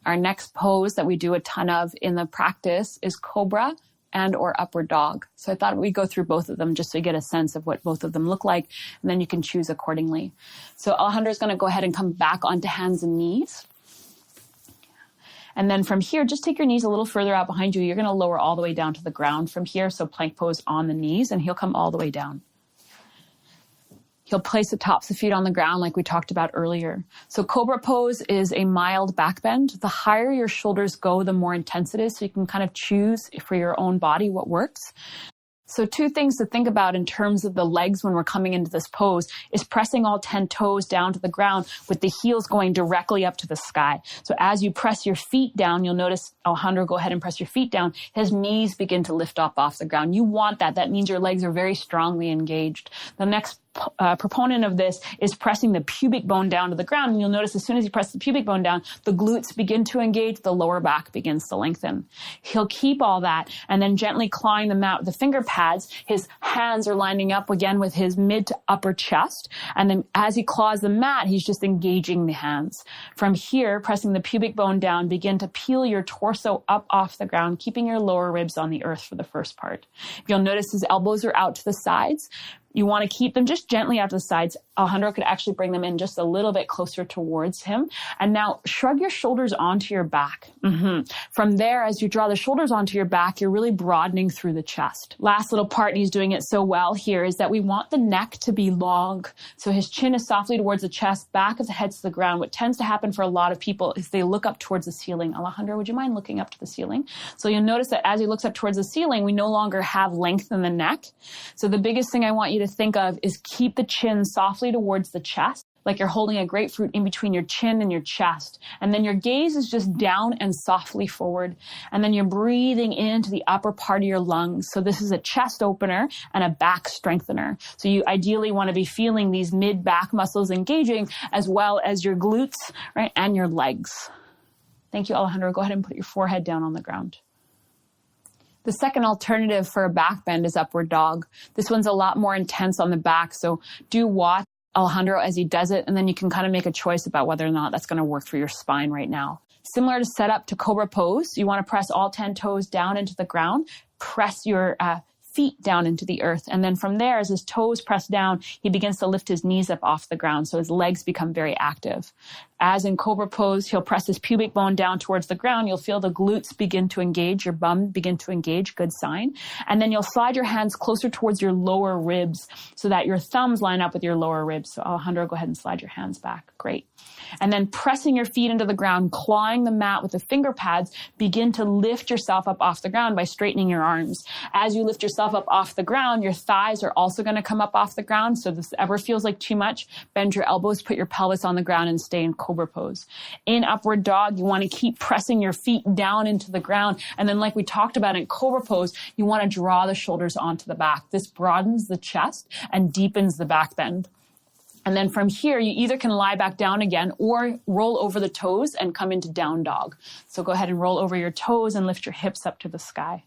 Our next pose that we do a ton of in the practice is Cobra and or upward dog. So I thought we'd go through both of them just so you get a sense of what both of them look like, and then you can choose accordingly. So Alejandro is going to go ahead and come back onto hands and knees. And then from here, just take your knees a little further out behind you. You're going to lower all the way down to the ground from here. So plank pose on the knees, and he'll come all the way down. He'll place the tops of the feet on the ground like we talked about earlier. So Cobra pose is a mild back bend. The higher your shoulders go, the more intense it is. So you can kind of choose for your own body what works. So 2 things to think about in terms of the legs when we're coming into this pose is pressing all 10 toes down to the ground with the heels going directly up to the sky. So as you press your feet down, you'll notice Alejandro go ahead and press your feet down. His knees begin to lift up off the ground. You want that. That means your legs are very strongly engaged. The next proponent of this is pressing the pubic bone down to the ground. And you'll notice as soon as you press the pubic bone down, the glutes begin to engage, the lower back begins to lengthen. He'll keep all that and then gently clawing the mat with the finger pads. His hands are lining up again with his mid to upper chest. And then as he claws the mat, he's just engaging the hands. From here, pressing the pubic bone down, begin to peel your torso up off the ground, keeping your lower ribs on the earth for the first part. You'll notice his elbows are out to the sides. You want to keep them just gently out to the sides. Alejandro could actually bring them in just a little bit closer towards him. And now shrug your shoulders onto your back. From there, as you draw the shoulders onto your back, you're really broadening through the chest. Last little part, and he's doing it so well here, is that we want the neck to be long. So his chin is softly towards the chest, back of the head to the ground. What tends to happen for a lot of people is they look up towards the ceiling. Alejandro, would you mind looking up to the ceiling? So you'll notice that as he looks up towards the ceiling, we no longer have length in the neck. So the biggest thing I want you to think of is keep the chin softly towards the chest, like you're holding a grapefruit in between your chin and your chest. And then your gaze is just down and softly forward. And then you're breathing into the upper part of your lungs. So this is a chest opener and a back strengthener. So you ideally want to be feeling these mid-back muscles engaging as well as your glutes, right, and your legs. Thank you, Alejandro. Go ahead and put your forehead down on the ground. The second alternative for a back bend is upward dog. This one's a lot more intense on the back, so do watch Alejandro as he does it, and then you can kind of make a choice about whether or not that's going to work for your spine right now. Similar to setup to Cobra pose, you want to press all 10 toes down into the ground, press your feet down into the earth. And then from there, as his toes press down, he begins to lift his knees up off the ground. So his legs become very active. As in Cobra pose, he'll press his pubic bone down towards the ground. You'll feel the glutes begin to engage, your bum begin to engage, good sign. And then you'll slide your hands closer towards your lower ribs so that your thumbs line up with your lower ribs. So Alejandro, go ahead and slide your hands back. Great. And then pressing your feet into the ground, clawing the mat with the finger pads, begin to lift yourself up off the ground by straightening your arms. As you lift yourself up off the ground, your thighs are also going to come up off the ground. So if this ever feels like too much, bend your elbows, put your pelvis on the ground, and stay in Cobra pose. In upward dog, you want to keep pressing your feet down into the ground. And then like we talked about in Cobra pose, you want to draw the shoulders onto the back. This broadens the chest and deepens the back bend. And then from here, you either can lie back down again or roll over the toes and come into down dog. So go ahead and roll over your toes and lift your hips up to the sky.